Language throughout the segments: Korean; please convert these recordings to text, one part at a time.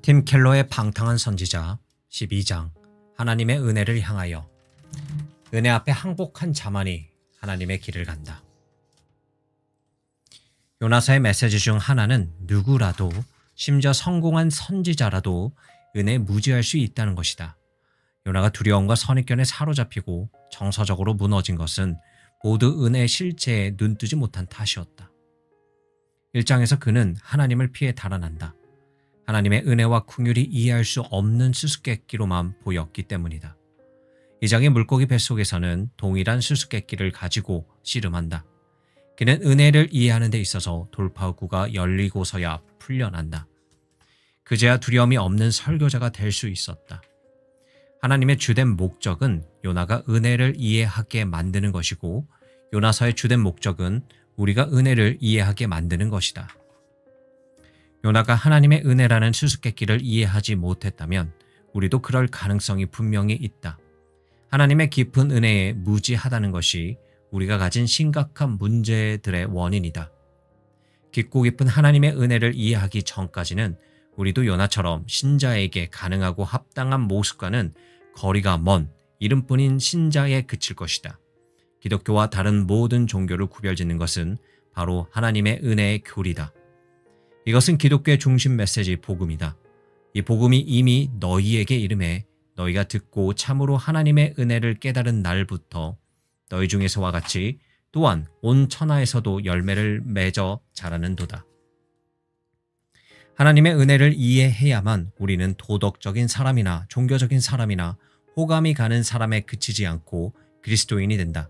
팀 켈러의 방탕한 선지자 12장 하나님의 은혜를 향하여. 은혜 앞에 항복한 자만이 하나님의 길을 간다. 요나서의 메시지 중 하나는 누구라도, 심지어 성공한 선지자라도 은혜에 무지할 수 있다는 것이다. 요나가 두려움과 선입견에 사로잡히고 정서적으로 무너진 것은 모두 은혜의 실체에 눈뜨지 못한 탓이었다. 1장에서 그는 하나님을 피해 달아난다. 하나님의 은혜와 긍휼이 이해할 수 없는 수수께끼로만 보였기 때문이다. 2장의 물고기 뱃속에서는 동일한 수수께끼를 가지고 씨름한다. 그는 은혜를 이해하는 데 있어서 돌파구가 열리고서야 풀려난다. 그제야 두려움이 없는 설교자가 될 수 있었다. 하나님의 주된 목적은 요나가 은혜를 이해하게 만드는 것이고, 요나서의 주된 목적은 우리가 은혜를 이해하게 만드는 것이다. 요나가 하나님의 은혜라는 수수께끼를 이해하지 못했다면 우리도 그럴 가능성이 분명히 있다. 하나님의 깊은 은혜에 무지하다는 것이 우리가 가진 심각한 문제들의 원인이다. 깊고 깊은 하나님의 은혜를 이해하기 전까지는 우리도 요나처럼 신자에게 가능하고 합당한 모습과는 거리가 먼 이름뿐인 신자에 그칠 것이다. 기독교와 다른 모든 종교를 구별짓는 것은 바로 하나님의 은혜의 교리다. 이것은 기독교의 중심 메시지 복음이다. 이 복음이 이미 너희에게 이름해 너희가 듣고 참으로 하나님의 은혜를 깨달은 날부터 너희 중에서와 같이 또한 온 천하에서도 열매를 맺어 자라는도다. 하나님의 은혜를 이해해야만 우리는 도덕적인 사람이나 종교적인 사람이나 호감이 가는 사람에 그치지 않고 그리스도인이 된다.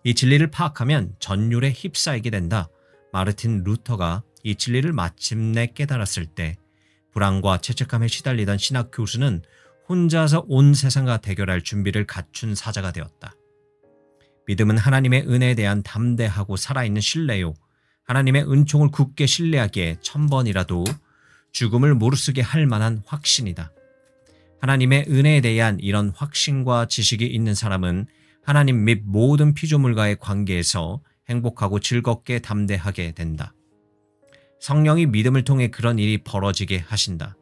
이 진리를 파악하면 전율에 휩싸이게 된다. 마르틴 루터가 이 진리를 마침내 깨달았을 때 불안과 죄책감에 시달리던 신학 교수는 혼자서 온 세상과 대결할 준비를 갖춘 사자가 되었다. 믿음은 하나님의 은혜에 대한 담대하고 살아있는 신뢰요. 하나님의 은총을 굳게 신뢰하기에 1000번이라도 죽음을 무릅쓰게 할 만한 확신이다. 하나님의 은혜에 대한 이런 확신과 지식이 있는 사람은 하나님 및 모든 피조물과의 관계에서 행복하고 즐겁게 담대하게 된다. 성령이 믿음을 통해 그런 일이 벌어지게 하신다.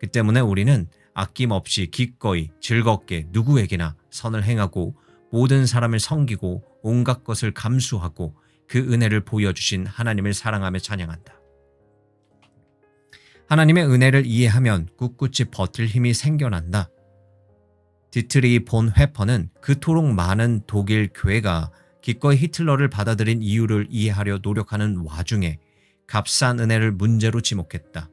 그 때문에 우리는 아낌없이 기꺼이 즐겁게 누구에게나 선을 행하고 모든 사람을 섬기고 온갖 것을 감수하고 그 은혜를 보여주신 하나님을 사랑하며 찬양한다. 하나님의 은혜를 이해하면 꿋꿋이 버틸 힘이 생겨난다. 디트리 본 회퍼는 그토록 많은 독일 교회가 기꺼이 히틀러를 받아들인 이유를 이해하려 노력하는 와중에 값싼 은혜를 문제로 지목했다.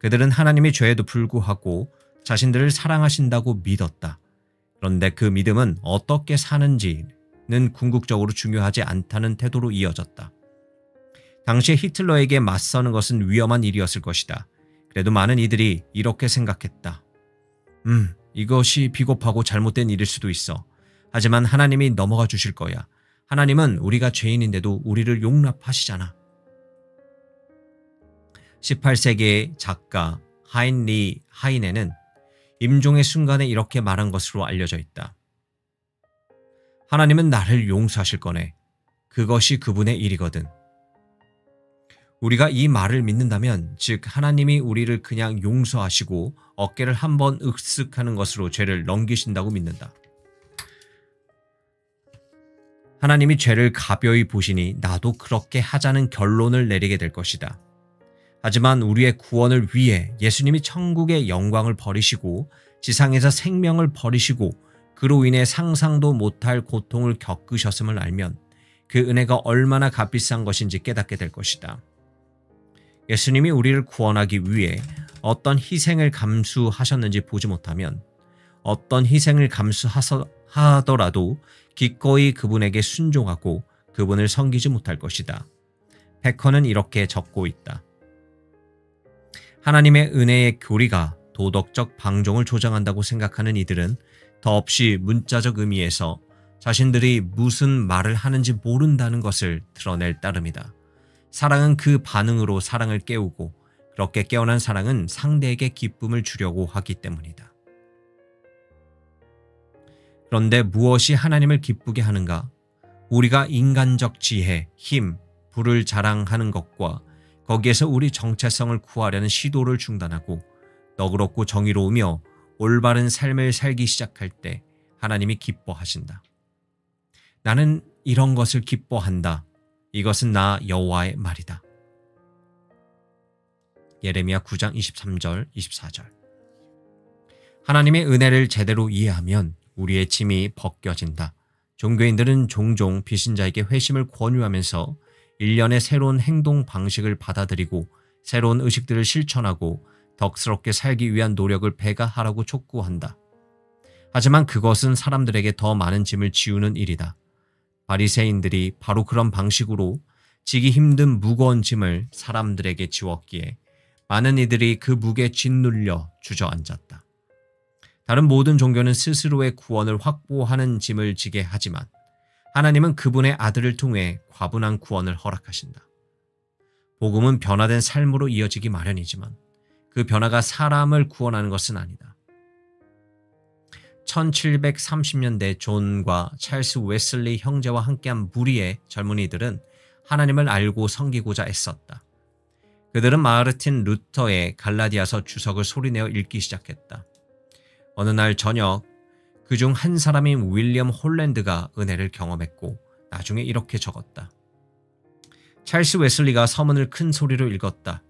그들은 하나님이 죄에도 불구하고 자신들을 사랑하신다고 믿었다. 그런데 그 믿음은 어떻게 사는지는 궁극적으로 중요하지 않다는 태도로 이어졌다. 당시 히틀러에게 맞서는 것은 위험한 일이었을 것이다. 그래도 많은 이들이 이렇게 생각했다. 이것이 비겁하고 잘못된 일일 수도 있어. 하지만 하나님이 넘어가 주실 거야. 하나님은 우리가 죄인인데도 우리를 용납하시잖아. 18세기의 작가 하인리 하이네는 임종의 순간에 이렇게 말한 것으로 알려져 있다. 하나님은 나를 용서하실 거네. 그것이 그분의 일이거든. 우리가 이 말을 믿는다면, 즉 하나님이 우리를 그냥 용서하시고 어깨를 한번 윽쓱하는 것으로 죄를 넘기신다고 믿는다. 하나님이 죄를 가벼이 보시니 나도 그렇게 하자는 결론을 내리게 될 것이다. 하지만 우리의 구원을 위해 예수님이 천국의 영광을 버리시고 지상에서 생명을 버리시고 그로 인해 상상도 못할 고통을 겪으셨음을 알면 그 은혜가 얼마나 값비싼 것인지 깨닫게 될 것이다. 예수님이 우리를 구원하기 위해 어떤 희생을 감수하셨는지 보지 못하면, 어떤 희생을 감수하더라도 기꺼이 그분에게 순종하고 그분을 섬기지 못할 것이다. 베커는 이렇게 적고 있다. 하나님의 은혜의 교리가 도덕적 방종을 조장한다고 생각하는 이들은 더없이 문자적 의미에서 자신들이 무슨 말을 하는지 모른다는 것을 드러낼 따름이다. 사랑은 그 반응으로 사랑을 깨우고, 그렇게 깨어난 사랑은 상대에게 기쁨을 주려고 하기 때문이다. 그런데 무엇이 하나님을 기쁘게 하는가? 우리가 인간적 지혜, 힘, 부를 자랑하는 것과 거기에서 우리 정체성을 구하려는 시도를 중단하고 너그럽고 정의로우며 올바른 삶을 살기 시작할 때 하나님이 기뻐하신다. 나는 이런 것을 기뻐한다. 이것은 나 여호와의 말이다. 예레미야 9장 23절, 24절. 하나님의 은혜를 제대로 이해하면 우리의 짐이 벗겨진다. 종교인들은 종종 비신자에게 회심을 권유하면서 일련의 새로운 행동 방식을 받아들이고 새로운 의식들을 실천하고 덕스럽게 살기 위한 노력을 배가하라고 촉구한다. 하지만 그것은 사람들에게 더 많은 짐을 지우는 일이다. 바리새인들이 바로 그런 방식으로 지기 힘든 무거운 짐을 사람들에게 지웠기에 많은 이들이 그 무게에 짓눌려 주저앉았다. 다른 모든 종교는 스스로의 구원을 확보하는 짐을 지게 하지만 하나님은 그분의 아들을 통해 과분한 구원을 허락하신다. 복음은 변화된 삶으로 이어지기 마련이지만 그 변화가 사람을 구원하는 것은 아니다. 1730년대 존과 찰스 웨슬리 형제와 함께한 무리의 젊은이들은 하나님을 알고 섬기고자 애썼다. 그들은 마르틴 루터의 갈라디아서 주석을 소리내어 읽기 시작했다. 어느 날 저녁 그중 한 사람인 윌리엄 홀랜드가 은혜를 경험했고 나중에 이렇게 적었다. 찰스 웨슬리가 서문을 큰 소리로 읽었다.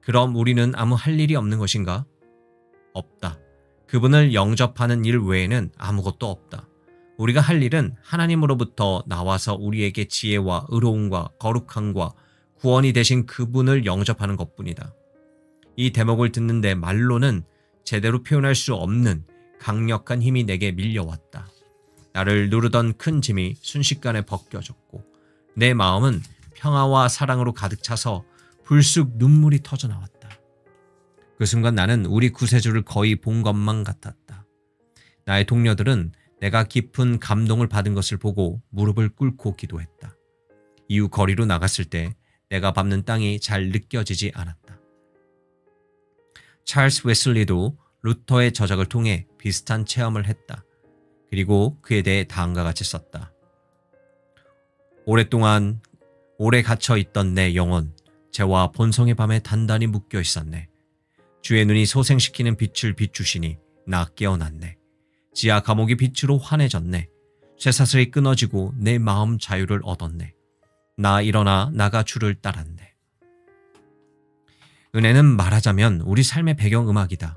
그럼 우리는 아무 할 일이 없는 것인가? 없다. 그분을 영접하는 일 외에는 아무것도 없다. 우리가 할 일은 하나님으로부터 나와서 우리에게 지혜와 의로움과 거룩함과 구원이 되신 그분을 영접하는 것뿐이다. 이 대목을 듣는데 말로는 제대로 표현할 수 없는 강력한 힘이 내게 밀려왔다. 나를 누르던 큰 짐이 순식간에 벗겨졌고 내 마음은 평화와 사랑으로 가득 차서 불쑥 눈물이 터져나왔다. 그 순간 나는 우리 구세주를 거의 본 것만 같았다. 나의 동료들은 내가 깊은 감동을 받은 것을 보고 무릎을 꿇고 기도했다. 이후 거리로 나갔을 때 내가 밟는 땅이 잘 느껴지지 않았다. 찰스 웨슬리도 루터의 저작을 통해 비슷한 체험을 했다. 그리고 그에 대해 다음과 같이 썼다. 오랫동안 오래 갇혀 있던 내 영혼, 죄와 본성의 밤에 단단히 묶여 있었네. 주의 눈이 소생시키는 빛을 비추시니 나 깨어났네. 지하 감옥이 빛으로 환해졌네. 쇠사슬이 끊어지고 내 마음 자유를 얻었네. 나 일어나 나가 주를 따랐네. 은혜는 말하자면 우리 삶의 배경음악이다.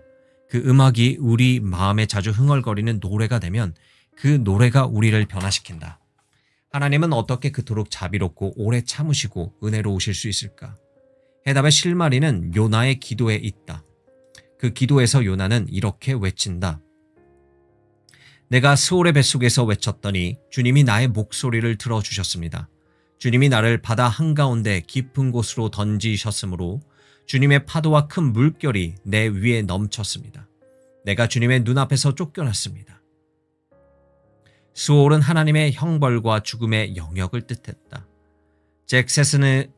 그 음악이 우리 마음에 자주 흥얼거리는 노래가 되면 그 노래가 우리를 변화시킨다. 하나님은 어떻게 그토록 자비롭고 오래 참으시고 은혜로우실 수 있을까? 해답의 실마리는 요나의 기도에 있다. 그 기도에서 요나는 이렇게 외친다. 내가 스올의 뱃속에서 외쳤더니 주님이 나의 목소리를 들어주셨습니다. 주님이 나를 바다 한가운데 깊은 곳으로 던지셨으므로 주님의 파도와 큰 물결이 내 위에 넘쳤습니다. 내가 주님의 눈앞에서 쫓겨났습니다. 스올은 하나님의 형벌과 죽음의 영역을 뜻했다. 잭 세슨에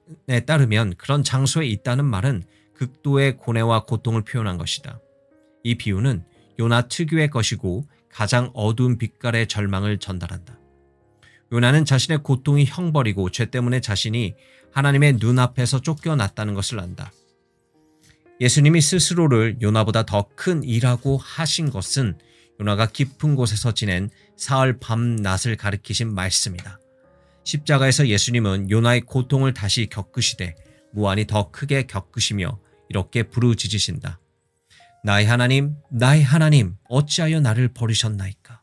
따르면 그런 장소에 있다는 말은 극도의 고뇌와 고통을 표현한 것이다. 이 비유는 요나 특유의 것이고 가장 어두운 빛깔의 절망을 전달한다. 요나는 자신의 고통이 형벌이고 죄 때문에 자신이 하나님의 눈앞에서 쫓겨났다는 것을 안다. 예수님이 스스로를 요나보다 더 큰 이라고 하신 것은 요나가 깊은 곳에서 지낸 사흘 밤낮을 가리키신 말씀이다. 십자가에서 예수님은 요나의 고통을 다시 겪으시되 무한히 더 크게 겪으시며 이렇게 부르짖으신다. 나의 하나님, 어찌하여 나를 버리셨나이까?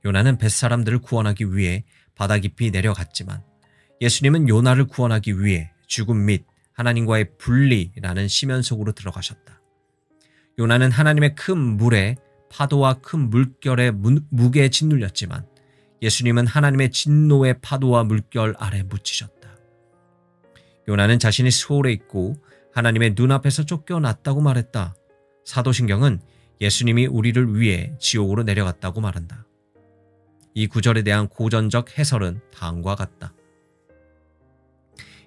요나는 뱃사람들을 구원하기 위해 바다 깊이 내려갔지만 예수님은 요나를 구원하기 위해 죽음 및 하나님과의 분리라는 심연 속으로 들어가셨다. 요나는 하나님의 큰 물에 파도와 큰 물결의 무게에 짓눌렸지만 예수님은 하나님의 진노의 파도와 물결 아래 묻히셨다. 요나는 자신이 스올에 있고 하나님의 눈앞에서 쫓겨났다고 말했다. 사도신경은 예수님이 우리를 위해 지옥으로 내려갔다고 말한다. 이 구절에 대한 고전적 해설은 다음과 같다.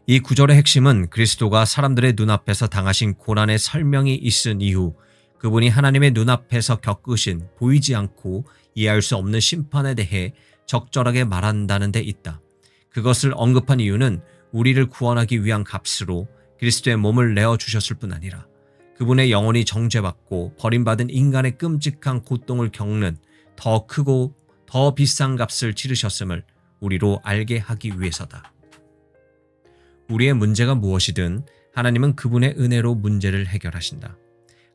이 구절의 핵심은 그리스도가 사람들의 눈앞에서 당하신 고난의 설명이 있은 이후 그분이 하나님의 눈앞에서 겪으신 보이지 않고 이해할 수 없는 심판에 대해 적절하게 말한다는 데 있다. 그것을 언급한 이유는 우리를 구원하기 위한 값으로 그리스도의 몸을 내어주셨을 뿐 아니라 그분의 영혼이 정죄받고 버림받은 인간의 끔찍한 고통을 겪는 더 크고 더 비싼 값을 치르셨음을 우리로 알게 하기 위해서다. 우리의 문제가 무엇이든 하나님은 그분의 은혜로 문제를 해결하신다.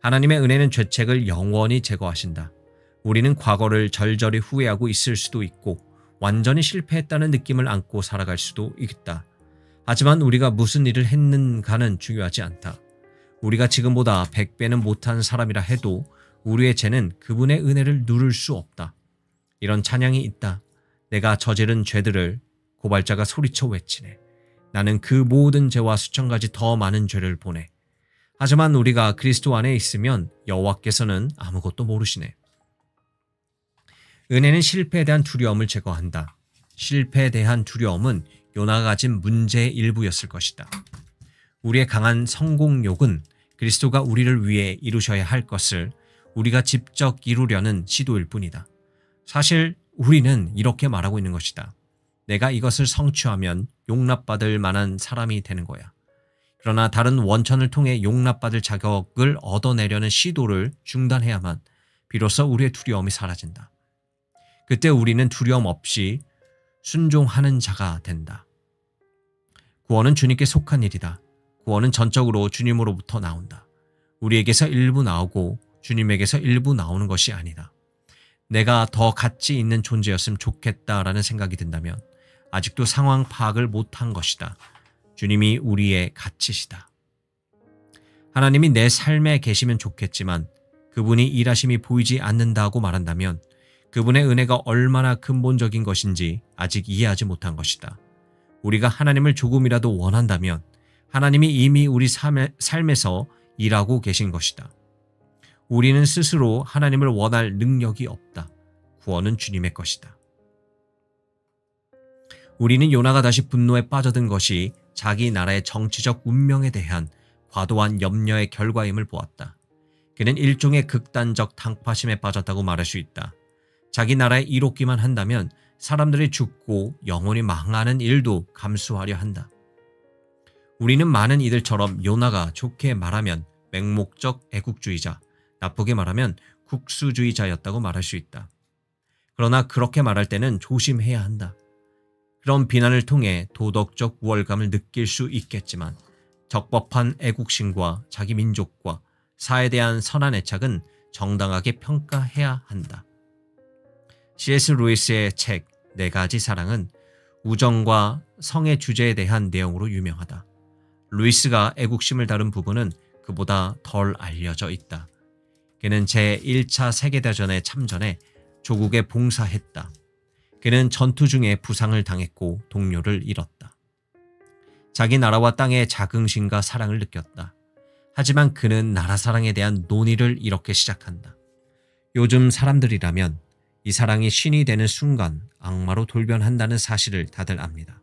하나님의 은혜는 죄책을 영원히 제거하신다. 우리는 과거를 절절히 후회하고 있을 수도 있고 완전히 실패했다는 느낌을 안고 살아갈 수도 있다. 하지만 우리가 무슨 일을 했는가는 중요하지 않다. 우리가 지금보다 100배는 못한 사람이라 해도 우리의 죄는 그분의 은혜를 누를 수 없다. 이런 찬양이 있다. 내가 저지른 죄들을 고발자가 소리쳐 외치네. 나는 그 모든 죄와 수천 가지 더 많은 죄를 보내. 하지만 우리가 그리스도 안에 있으면 여호와께서는 아무것도 모르시네. 은혜는 실패에 대한 두려움을 제거한다. 실패에 대한 두려움은 요나가 가진 문제의 일부였을 것이다. 우리의 강한 성공욕은 그리스도가 우리를 위해 이루셔야 할 것을 우리가 직접 이루려는 시도일 뿐이다. 사실 우리는 이렇게 말하고 있는 것이다. 내가 이것을 성취하면 용납받을 만한 사람이 되는 거야. 그러나 다른 원천을 통해 용납받을 자격을 얻어내려는 시도를 중단해야만 비로소 우리의 두려움이 사라진다. 그때 우리는 두려움 없이 순종하는 자가 된다. 구원은 주님께 속한 일이다. 구원은 전적으로 주님으로부터 나온다. 우리에게서 일부 나오고 주님에게서 일부 나오는 것이 아니다. 내가 더 가치 있는 존재였으면 좋겠다라는 생각이 든다면 아직도 상황 파악을 못한 것이다. 주님이 우리의 가치시다. 하나님이 내 삶에 계시면 좋겠지만 그분이 일하심이 보이지 않는다고 말한다면 그분의 은혜가 얼마나 근본적인 것인지 아직 이해하지 못한 것이다. 우리가 하나님을 조금이라도 원한다면 하나님이 이미 우리 삶에서 일하고 계신 것이다. 우리는 스스로 하나님을 원할 능력이 없다. 구원은 주님의 것이다. 우리는 요나가 다시 분노에 빠져든 것이 자기 나라의 정치적 운명에 대한 과도한 염려의 결과임을 보았다. 그는 일종의 극단적 당파심에 빠졌다고 말할 수 있다. 자기 나라에 이롭기만 한다면 사람들이 죽고 영혼이 망하는 일도 감수하려 한다. 우리는 많은 이들처럼 요나가 좋게 말하면 맹목적 애국주의자, 나쁘게 말하면 국수주의자였다고 말할 수 있다. 그러나 그렇게 말할 때는 조심해야 한다. 그런 비난을 통해 도덕적 우월감을 느낄 수 있겠지만 적법한 애국심과 자기 민족과 사에 대한 선한 애착은 정당하게 평가해야 한다. C.S. 루이스의 책 네 가지 사랑은 우정과 성의 주제에 대한 내용으로 유명하다. 루이스가 애국심을 다룬 부분은 그보다 덜 알려져 있다. 그는 제1차 세계대전에 참전해 조국에 봉사했다. 그는 전투 중에 부상을 당했고 동료를 잃었다. 자기 나라와 땅의 자긍심과 사랑을 느꼈다. 하지만 그는 나라 사랑에 대한 논의를 이렇게 시작한다. 요즘 사람들이라면 이 사랑이 신이 되는 순간 악마로 돌변한다는 사실을 다들 압니다.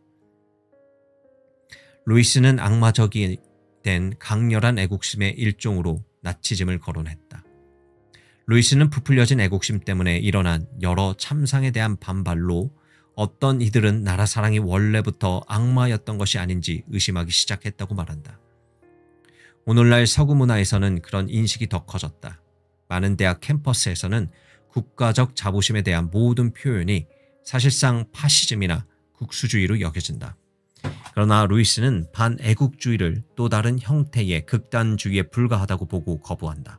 루이스는 악마적이 된 강렬한 애국심의 일종으로 나치즘을 거론했다. 루이스는 부풀려진 애국심 때문에 일어난 여러 참상에 대한 반발로 어떤 이들은 나라 사랑이 원래부터 악마였던 것이 아닌지 의심하기 시작했다고 말한다. 오늘날 서구 문화에서는 그런 인식이 더 커졌다. 많은 대학 캠퍼스에서는 국가적 자부심에 대한 모든 표현이 사실상 파시즘이나 국수주의로 여겨진다. 그러나 루이스는 반애국주의를 또 다른 형태의 극단주의에 불과하다고 보고 거부한다.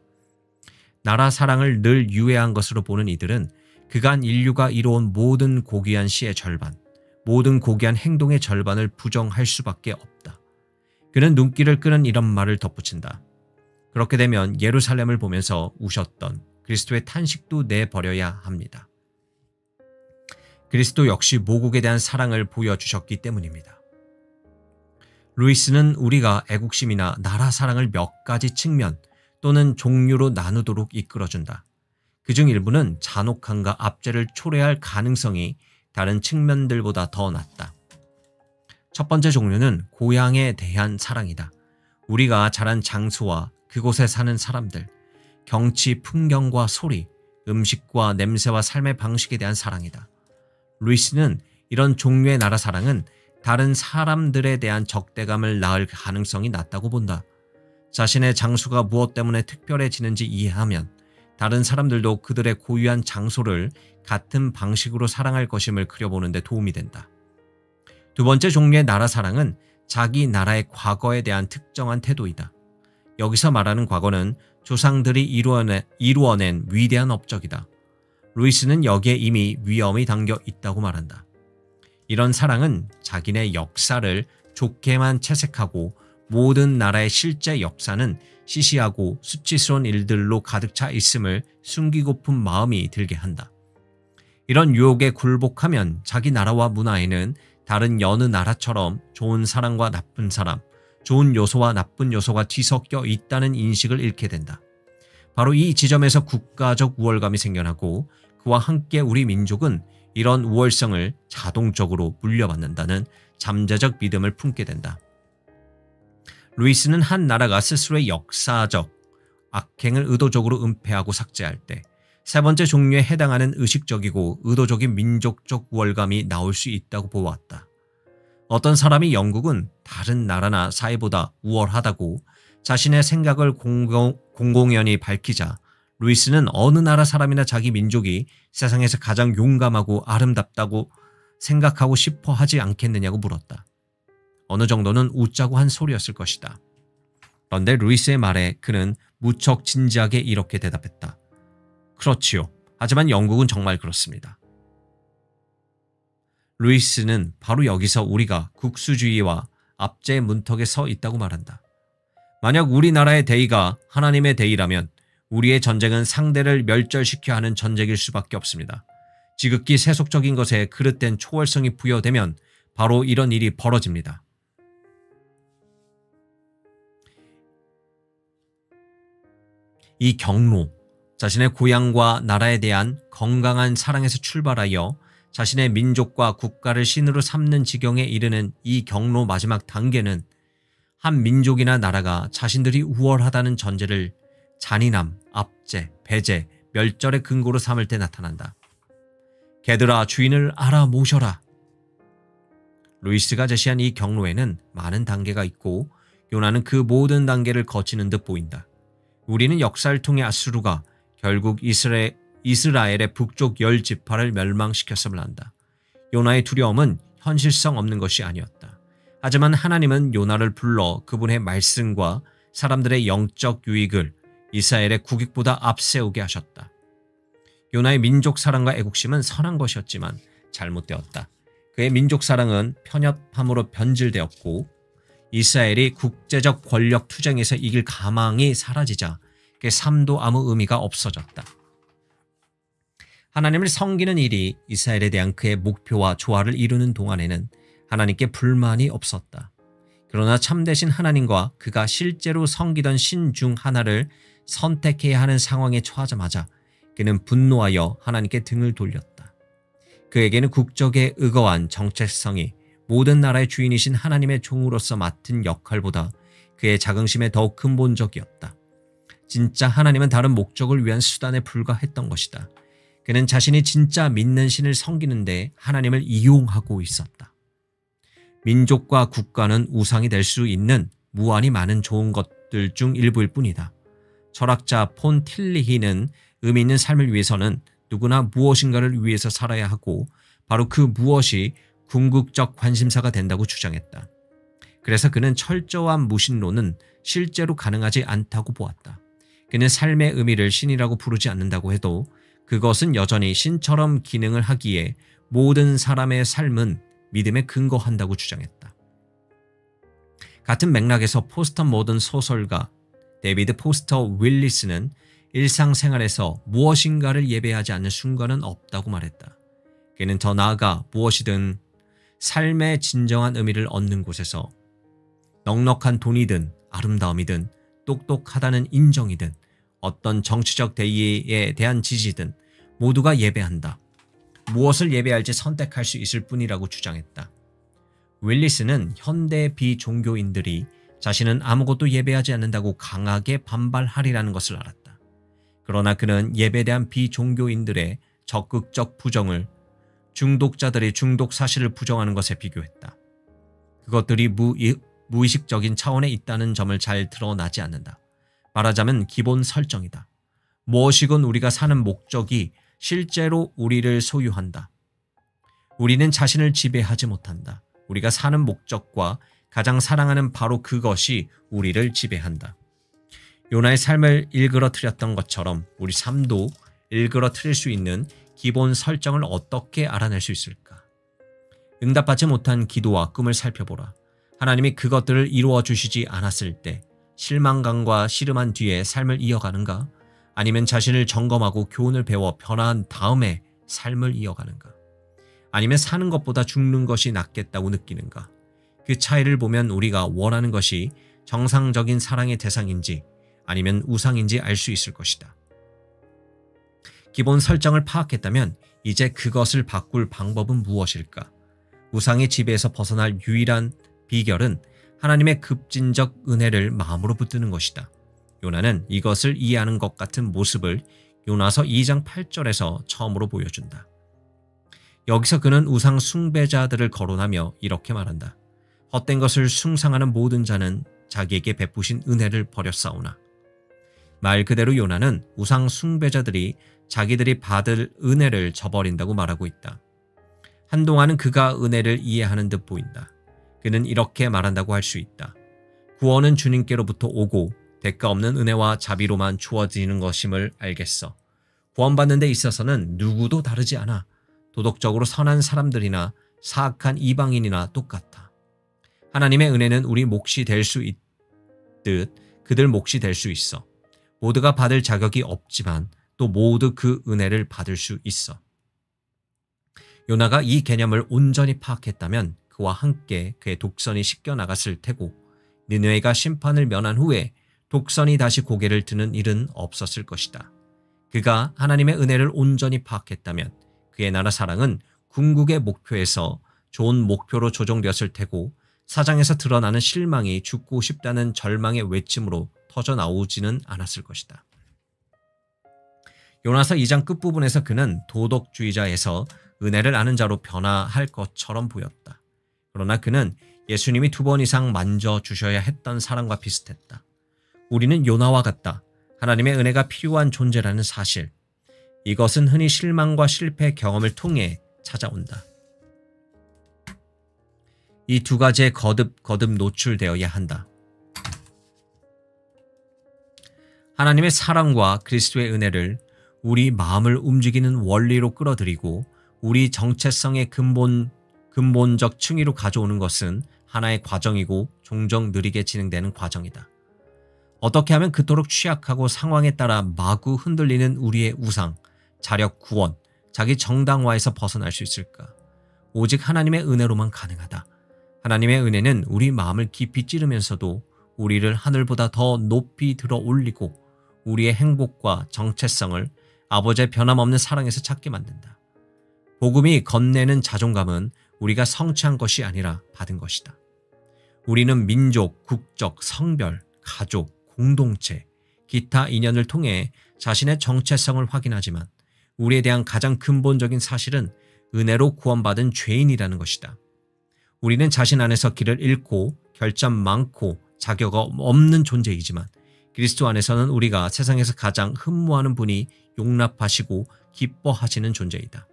나라 사랑을 늘 유해한 것으로 보는 이들은 그간 인류가 이뤄온 모든 고귀한 시의 절반, 모든 고귀한 행동의 절반을 부정할 수밖에 없다. 그는 눈길을 끄는 이런 말을 덧붙인다. 그렇게 되면 예루살렘을 보면서 우셨던 그리스도의 탄식도 내버려야 합니다. 그리스도 역시 모국에 대한 사랑을 보여주셨기 때문입니다. 루이스는 우리가 애국심이나 나라 사랑을 몇 가지 측면 또는 종류로 나누도록 이끌어준다. 그중 일부는 잔혹함과 압제를 초래할 가능성이 다른 측면들보다 더 낮다. 첫 번째 종류는 고향에 대한 사랑이다. 우리가 자란 장소와 그곳에 사는 사람들, 경치, 풍경과 소리, 음식과 냄새와 삶의 방식에 대한 사랑이다. 루이스는 이런 종류의 나라 사랑은 다른 사람들에 대한 적대감을 낳을 가능성이 낮다고 본다. 자신의 장소가 무엇 때문에 특별해지는지 이해하면 다른 사람들도 그들의 고유한 장소를 같은 방식으로 사랑할 것임을 그려보는 데 도움이 된다. 두 번째 종류의 나라 사랑은 자기 나라의 과거에 대한 특정한 태도이다. 여기서 말하는 과거는 조상들이 이루어낸 위대한 업적이다. 루이스는 여기에 이미 위험이 담겨 있다고 말한다. 이런 사랑은 자기네 역사를 좋게만 채색하고 모든 나라의 실제 역사는 시시하고 수치스러운 일들로 가득 차 있음을 숨기고픈 마음이 들게 한다. 이런 유혹에 굴복하면 자기 나라와 문화에는 다른 여느 나라처럼 좋은 사람과 나쁜 사람, 좋은 요소와 나쁜 요소가 뒤섞여 있다는 인식을 잃게 된다. 바로 이 지점에서 국가적 우월감이 생겨나고 그와 함께 우리 민족은 이런 우월성을 자동적으로 물려받는다는 잠재적 믿음을 품게 된다. 루이스는 한 나라가 스스로의 역사적 악행을 의도적으로 은폐하고 삭제할 때 세 번째 종류에 해당하는 의식적이고 의도적인 민족적 우월감이 나올 수 있다고 보았다. 어떤 사람이 영국은 다른 나라나 사회보다 우월하다고 자신의 생각을 공공연히 밝히자 루이스는 어느 나라 사람이나 자기 민족이 세상에서 가장 용감하고 아름답다고 생각하고 싶어 하지 않겠느냐고 물었다. 어느 정도는 웃자고 한 소리였을 것이다. 그런데 루이스의 말에 그는 무척 진지하게 이렇게 대답했다. 그렇지요. 하지만 영국은 정말 그렇습니다. 루이스는 바로 여기서 우리가 국수주의와 압제의 문턱에 서 있다고 말한다. 만약 우리나라의 대의가 하나님의 대의라면 우리의 전쟁은 상대를 멸절시켜야 하는 전쟁일 수밖에 없습니다. 지극히 세속적인 것에 그릇된 초월성이 부여되면 바로 이런 일이 벌어집니다. 이 경로, 자신의 고향과 나라에 대한 건강한 사랑에서 출발하여 자신의 민족과 국가를 신으로 삼는 지경에 이르는 이 경로 마지막 단계는 한 민족이나 나라가 자신들이 우월하다는 전제를 잔인함, 압제, 배제, 멸절의 근거로 삼을 때 나타난다. 개들아 주인을 알아 모셔라. 루이스가 제시한 이 경로에는 많은 단계가 있고 요나는 그 모든 단계를 거치는 듯 보인다. 우리는 역사를 통해 아수르가 결국 이스라엘의 북쪽 10지파를 멸망시켰음을 안다. 요나의 두려움은 현실성 없는 것이 아니었다. 하지만 하나님은 요나를 불러 그분의 말씀과 사람들의 영적 유익을 이스라엘의 국익보다 앞세우게 하셨다. 요나의 민족 사랑과 애국심은 선한 것이었지만 잘못되었다. 그의 민족 사랑은 편협함으로 변질되었고 이스라엘이 국제적 권력 투쟁에서 이길 가망이 사라지자 그의 삶도 아무 의미가 없어졌다. 하나님을 섬기는 일이 이스라엘에 대한 그의 목표와 조화를 이루는 동안에는 하나님께 불만이 없었다. 그러나 참되신 하나님과 그가 실제로 섬기던 신 중 하나를 선택해야 하는 상황에 처하자마자 그는 분노하여 하나님께 등을 돌렸다. 그에게는 국적에 의거한 정체성이 모든 나라의 주인이신 하나님의 종으로서 맡은 역할보다 그의 자긍심에 더욱 근본적이었다. 진짜 하나님은 다른 목적을 위한 수단에 불과했던 것이다. 그는 자신이 진짜 믿는 신을 섬기는데 하나님을 이용하고 있었다. 민족과 국가는 우상이 될 수 있는 무한히 많은 좋은 것들 중 일부일 뿐이다. 철학자 폰 틸리히는 의미 있는 삶을 위해서는 누구나 무엇인가를 위해서 살아야 하고 바로 그 무엇이 궁극적 관심사가 된다고 주장했다. 그래서 그는 철저한 무신론은 실제로 가능하지 않다고 보았다. 그는 삶의 의미를 신이라고 부르지 않는다고 해도 그것은 여전히 신처럼 기능을 하기에 모든 사람의 삶은 믿음에 근거한다고 주장했다. 같은 맥락에서 포스터 모던 소설가 데이비드 포스터 윌리스는 일상생활에서 무엇인가를 예배하지 않는 순간은 없다고 말했다. 그는 더 나아가 무엇이든 삶의 진정한 의미를 얻는 곳에서 넉넉한 돈이든 아름다움이든 똑똑하다는 인정이든 어떤 정치적 대의에 대한 지지든 모두가 예배한다. 무엇을 예배할지 선택할 수 있을 뿐이라고 주장했다. 윌리스는 현대 비종교인들이 자신은 아무것도 예배하지 않는다고 강하게 반발하리라는 것을 알았다. 그러나 그는 예배에 대한 비종교인들의 적극적 부정을 중독자들이 중독 사실을 부정하는 것에 비교했다. 그것들이 무의식적인 차원에 있다는 점을 잘 드러나지 않는다. 말하자면 기본 설정이다. 무엇이건 우리가 사는 목적이 실제로 우리를 소유한다. 우리는 자신을 지배하지 못한다. 우리가 사는 목적과 가장 사랑하는 바로 그것이 우리를 지배한다. 요나의 삶을 일그러뜨렸던 것처럼 우리 삶도 일그러뜨릴 수 있는 기본 설정을 어떻게 알아낼 수 있을까? 응답받지 못한 기도와 꿈을 살펴보라. 하나님이 그것들을 이루어 주시지 않았을 때 실망감과 씨름한 뒤에 삶을 이어가는가? 아니면 자신을 점검하고 교훈을 배워 변화한 다음에 삶을 이어가는가? 아니면 사는 것보다 죽는 것이 낫겠다고 느끼는가? 그 차이를 보면 우리가 원하는 것이 정상적인 사랑의 대상인지 아니면 우상인지 알 수 있을 것이다. 기본 설정을 파악했다면 이제 그것을 바꿀 방법은 무엇일까? 우상의 지배에서 벗어날 유일한 비결은 하나님의 급진적 은혜를 마음으로 붙드는 것이다. 요나는 이것을 이해하는 것 같은 모습을 요나서 2장 8절에서 처음으로 보여준다. 여기서 그는 우상 숭배자들을 거론하며 이렇게 말한다. 헛된 것을 숭상하는 모든 자는 자기에게 베푸신 은혜를 버렸사오나. 말 그대로 요나는 우상 숭배자들이 자기들이 받을 은혜를 저버린다고 말하고 있다. 한동안은 그가 은혜를 이해하는 듯 보인다. 그는 이렇게 말한다고 할 수 있다. 구원은 주님께로부터 오고 대가 없는 은혜와 자비로만 주어지는 것임을 알겠어. 구원받는 데 있어서는 누구도 다르지 않아. 도덕적으로 선한 사람들이나 사악한 이방인이나 똑같아. 하나님의 은혜는 우리 몫이 될 수 있듯 그들 몫이 될 수 있어. 모두가 받을 자격이 없지만 또 모두 그 은혜를 받을 수 있어. 요나가 이 개념을 온전히 파악했다면 그와 함께 그의 독선이 씻겨나갔을 테고 니느웨가 심판을 면한 후에 독선이 다시 고개를 드는 일은 없었을 것이다. 그가 하나님의 은혜를 온전히 파악했다면 그의 나라 사랑은 궁극의 목표에서 좋은 목표로 조정되었을 테고 사장에서 드러나는 실망이 죽고 싶다는 절망의 외침으로 터져나오지는 않았을 것이다. 요나서 2장 끝부분에서 그는 도덕주의자에서 은혜를 아는 자로 변화할 것처럼 보였다. 그러나 그는 예수님이 2번 이상 만져주셔야 했던 사람과 비슷했다. 우리는 요나와 같다. 하나님의 은혜가 필요한 존재라는 사실. 이것은 흔히 실망과 실패 경험을 통해 찾아온다. 이 두 가지에 거듭 노출되어야 한다. 하나님의 사랑과 그리스도의 은혜를 우리 마음을 움직이는 원리로 끌어들이고 우리 정체성의 근본적 층위로 가져오는 것은 하나의 과정이고 종종 느리게 진행되는 과정이다. 어떻게 하면 그토록 취약하고 상황에 따라 마구 흔들리는 우리의 우상, 자력 구원, 자기 정당화에서 벗어날 수 있을까? 오직 하나님의 은혜로만 가능하다. 하나님의 은혜는 우리 마음을 깊이 찌르면서도 우리를 하늘보다 더 높이 들어 올리고 우리의 행복과 정체성을 아버지의 변함없는 사랑에서 찾게 만든다. 복음이 건네는 자존감은 우리가 성취한 것이 아니라 받은 것이다. 우리는 민족, 국적, 성별, 가족, 공동체, 기타 인연을 통해 자신의 정체성을 확인하지만 우리에 대한 가장 근본적인 사실은 은혜로 구원받은 죄인이라는 것이다. 우리는 자신 안에서 길을 잃고 결점 많고 자격 없는 존재이지만 그리스도 안에서는 우리가 세상에서 가장 흠모하는 분이 용납하시고 기뻐하시는 존재이다.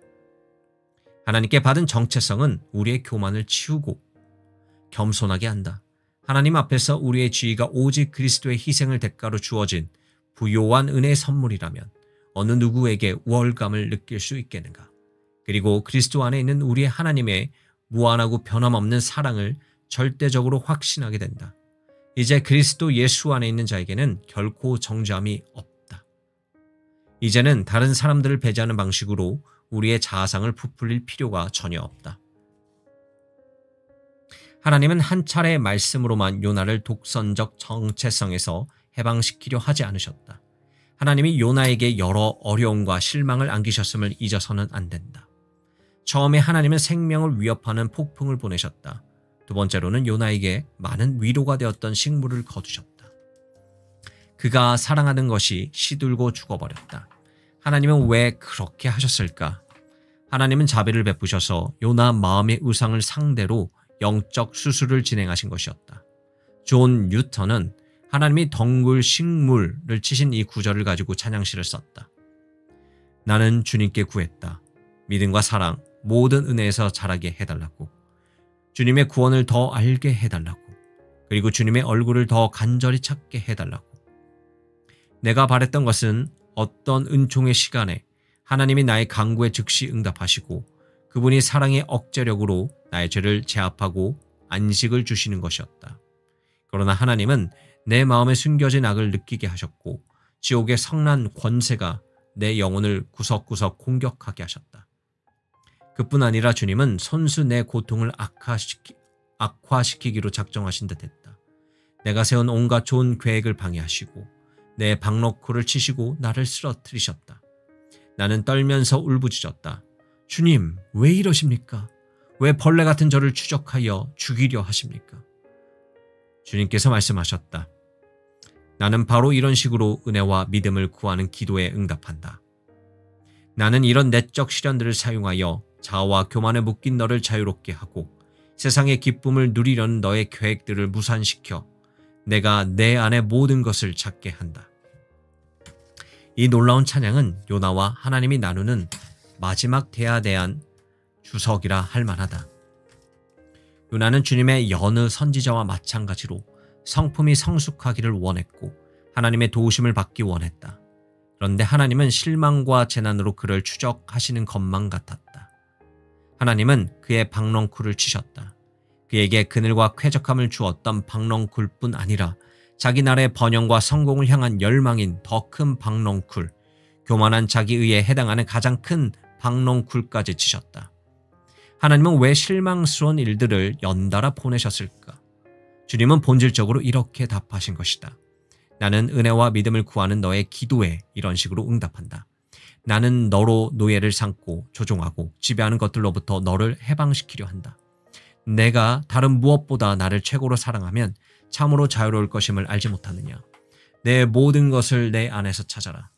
하나님께 받은 정체성은 우리의 교만을 치우고 겸손하게 한다. 하나님 앞에서 우리의 지위가 오직 그리스도의 희생을 대가로 주어진 부요한 은혜의 선물이라면 어느 누구에게 우월감을 느낄 수 있겠는가? 그리고 그리스도 안에 있는 우리의 하나님의 무한하고 변함없는 사랑을 절대적으로 확신하게 된다. 이제 그리스도 예수 안에 있는 자에게는 결코 정죄함이 없다. 이제는 다른 사람들을 배제하는 방식으로 우리의 자아상을 부풀릴 필요가 전혀 없다. 하나님은 한 차례의 말씀으로만 요나를 독선적 정체성에서 해방시키려 하지 않으셨다. 하나님이 요나에게 여러 어려움과 실망을 안기셨음을 잊어서는 안 된다. 처음에 하나님은 생명을 위협하는 폭풍을 보내셨다. 두 번째로는 요나에게 많은 위로가 되었던 식물을 거두셨다. 그가 사랑하는 것이 시들고 죽어버렸다. 하나님은 왜 그렇게 하셨을까? 하나님은 자비를 베푸셔서 요나 마음의 우상을 상대로 영적 수술을 진행하신 것이었다. 존 뉴턴은 하나님이 덩굴 식물을 치신 이 구절을 가지고 찬양시를 썼다. 나는 주님께 구했다. 믿음과 사랑, 모든 은혜에서 자라게 해달라고. 주님의 구원을 더 알게 해달라고. 그리고 주님의 얼굴을 더 간절히 찾게 해달라고. 내가 바랬던 것은 어떤 은총의 시간에 하나님이 나의 간구에 즉시 응답하시고 그분이 사랑의 억제력으로 나의 죄를 제압하고 안식을 주시는 것이었다. 그러나 하나님은 내 마음에 숨겨진 악을 느끼게 하셨고 지옥의 성난 권세가 내 영혼을 구석구석 공격하게 하셨다. 그뿐 아니라 주님은 손수 내 고통을 악화시키기로 작정하신 듯했다. 내가 세운 온갖 좋은 계획을 방해하시고 내 박너쿨을 치시고 나를 쓰러뜨리셨다. 나는 떨면서 울부짖었다. 주님, 왜 이러십니까? 왜 벌레 같은 저를 추적하여 죽이려 하십니까? 주님께서 말씀하셨다. 나는 바로 이런 식으로 은혜와 믿음을 구하는 기도에 응답한다. 나는 이런 내적 시련들을 사용하여 자아와 교만에 묶인 너를 자유롭게 하고 세상의 기쁨을 누리려는 너의 계획들을 무산시켜 내가 내 안의 모든 것을 찾게 한다. 이 놀라운 찬양은 요나와 하나님이 나누는 마지막 대화에 대한 주석이라 할 만하다. 요나는 주님의 여느 선지자와 마찬가지로 성품이 성숙하기를 원했고 하나님의 도우심을 받기 원했다. 그런데 하나님은 실망과 재난으로 그를 추적하시는 것만 같았다. 하나님은 그의 박넝쿨을 치셨다. 그에게 그늘과 쾌적함을 주었던 박넝쿨뿐 아니라 자기 나라의 번영과 성공을 향한 열망인 더 큰 박넝쿨, 교만한 자기의에 해당하는 가장 큰 박넝쿨까지 치셨다. 하나님은 왜 실망스러운 일들을 연달아 보내셨을까? 주님은 본질적으로 이렇게 답하신 것이다. 나는 은혜와 믿음을 구하는 너의 기도에 이런 식으로 응답한다. 나는 너로 노예를 삼고 조종하고 지배하는 것들로부터 너를 해방시키려 한다. 내가 다른 무엇보다 나를 최고로 사랑하면 참으로 자유로울 것임을 알지 못하느냐. 내 모든 것을 내 안에서 찾아라.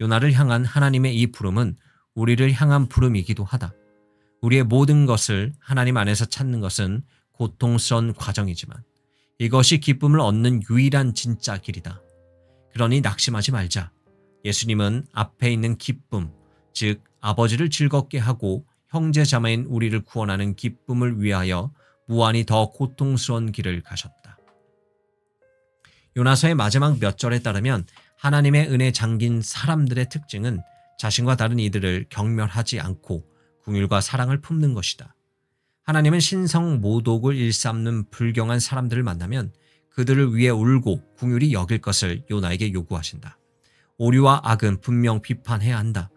요나를 향한 하나님의 이 부름은 우리를 향한 부름이기도 하다. 우리의 모든 것을 하나님 안에서 찾는 것은 고통스러운 과정이지만 이것이 기쁨을 얻는 유일한 진짜 길이다. 그러니 낙심하지 말자. 예수님은 앞에 있는 기쁨, 즉 아버지를 즐겁게 하고 형제 자매인 우리를 구원하는 기쁨을 위하여 무한히 더 고통스러운 길을 가셨다. 요나서의 마지막 몇 절에 따르면 하나님의 은혜에 잠긴 사람들의 특징은 자신과 다른 이들을 경멸하지 않고 긍휼과 사랑을 품는 것이다. 하나님은 신성 모독을 일삼는 불경한 사람들을 만나면 그들을 위해 울고 긍휼히 여길 것을 요나에게 요구하신다. 오류와 악은 분명 비판해야 한다.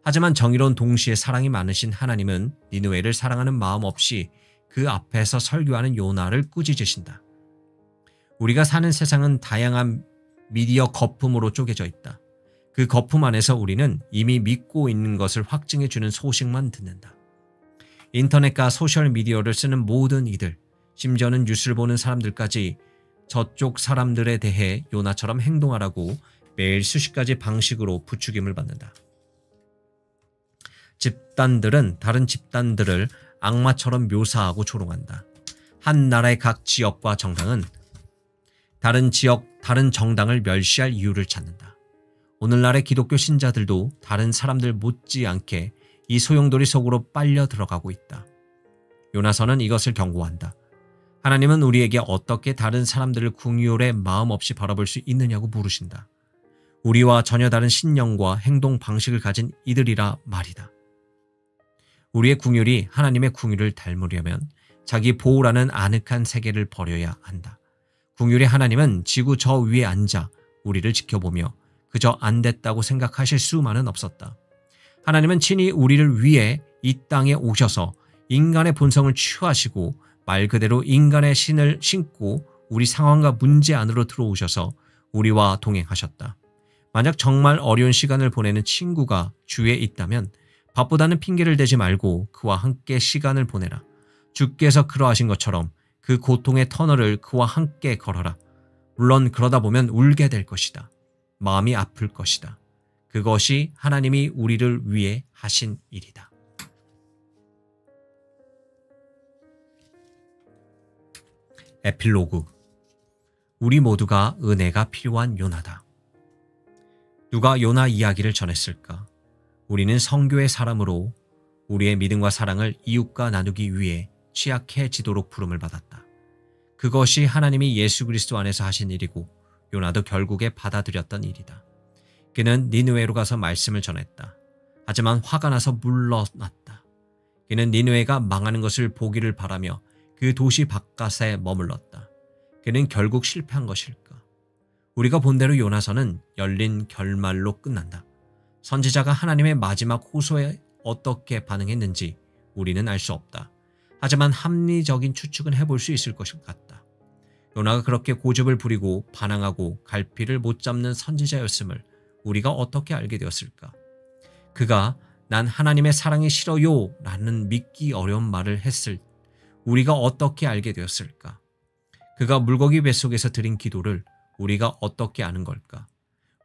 하지만 정의로운 동시에 사랑이 많으신 하나님은 니느웨를 사랑하는 마음 없이 그 앞에서 설교하는 요나를 꾸짖으신다. 우리가 사는 세상은 다양한 미디어 거품으로 쪼개져 있다. 그 거품 안에서 우리는 이미 믿고 있는 것을 확증해주는 소식만 듣는다. 인터넷과 소셜미디어를 쓰는 모든 이들, 심지어는 뉴스를 보는 사람들까지 저쪽 사람들에 대해 요나처럼 행동하라고 매일 수십 가지 방식으로 부추김을 받는다. 집단들은 다른 집단들을 악마처럼 묘사하고 조롱한다. 한 나라의 각 지역과 정당은 다른 정당을 멸시할 이유를 찾는다. 오늘날의 기독교 신자들도 다른 사람들 못지않게 이 소용돌이 속으로 빨려 들어가고 있다. 요나서는 이것을 경고한다. 하나님은 우리에게 어떻게 다른 사람들을 긍휼의 마음 없이 바라볼 수 있느냐고 물으신다. 우리와 전혀 다른 신념과 행동 방식을 가진 이들이라 말이다. 우리의 긍휼이 하나님의 긍휼을 닮으려면 자기 보호라는 아늑한 세계를 버려야 한다. 긍휼의 하나님은 지구 저 위에 앉아 우리를 지켜보며 그저 안 됐다고 생각하실 수만은 없었다. 하나님은 친히 우리를 위해 이 땅에 오셔서 인간의 본성을 취하시고 말 그대로 인간의 신을 신고 우리 상황과 문제 안으로 들어오셔서 우리와 동행하셨다. 만약 정말 어려운 시간을 보내는 친구가 주위에 있다면 바쁘다는 핑계를 대지 말고 그와 함께 시간을 보내라. 주께서 그러하신 것처럼 그 고통의 터널을 그와 함께 걸어라. 물론 그러다 보면 울게 될 것이다. 마음이 아플 것이다. 그것이 하나님이 우리를 위해 하신 일이다. 에필로그. 우리 모두가 은혜가 필요한 요나다. 누가 요나 이야기를 전했을까? 우리는 성교의 사람으로 우리의 믿음과 사랑을 이웃과 나누기 위해 취약해지도록 부름을 받았다. 그것이 하나님이 예수 그리스도 안에서 하신 일이고 요나도 결국에 받아들였던 일이다. 그는 니느웨로 가서 말씀을 전했다. 하지만 화가 나서 물러났다. 그는 니느웨가 망하는 것을 보기를 바라며 그 도시 바깥에 머물렀다. 그는 결국 실패한 것일까? 우리가 본대로 요나서는 열린 결말로 끝난다. 선지자가 하나님의 마지막 호소에 어떻게 반응했는지 우리는 알 수 없다. 하지만 합리적인 추측은 해볼 수 있을 것 같다. 요나가 그렇게 고집을 부리고 반항하고 갈피를 못 잡는 선지자였음을 우리가 어떻게 알게 되었을까? 그가 난 하나님의 사랑이 싫어요 라는 믿기 어려운 말을 했을 우리가 어떻게 알게 되었을까? 그가 물고기 뱃속에서 드린 기도를 우리가 어떻게 아는 걸까?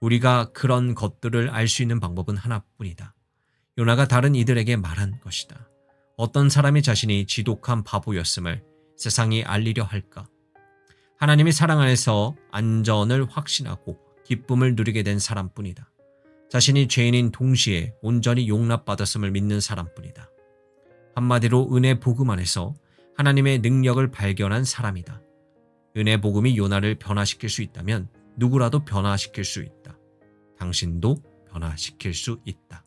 우리가 그런 것들을 알 수 있는 방법은 하나뿐이다. 요나가 다른 이들에게 말한 것이다. 어떤 사람이 자신이 지독한 바보였음을 세상이 알리려 할까? 하나님의 사랑 안에서 안전을 확신하고 기쁨을 누리게 된 사람뿐이다. 자신이 죄인인 동시에 온전히 용납받았음을 믿는 사람뿐이다. 한마디로 은혜 복음 안에서 하나님의 능력을 발견한 사람이다. 은혜 복음이 요나를 변화시킬 수 있다면 누구라도 변화시킬 수 있다. 당신도 변화시킬 수 있다.